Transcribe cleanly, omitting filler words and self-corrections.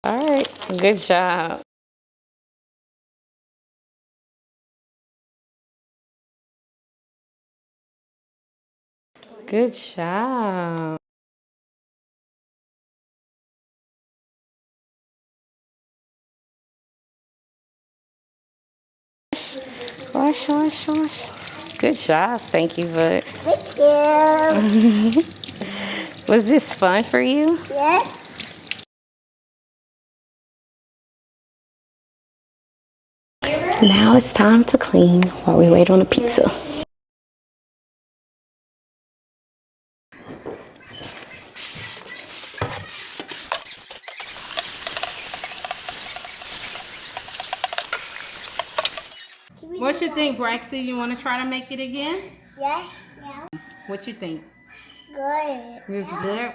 All right. Good job. Good job. Wash, wash, wash. Good job, Stanky Butt. Thank you. Was this fun for you? Yes. Now it's time to clean while we wait on the pizza. What you think, Braxton? You want to try to make it again? Yes. Yeah. What you think? Good. It's good.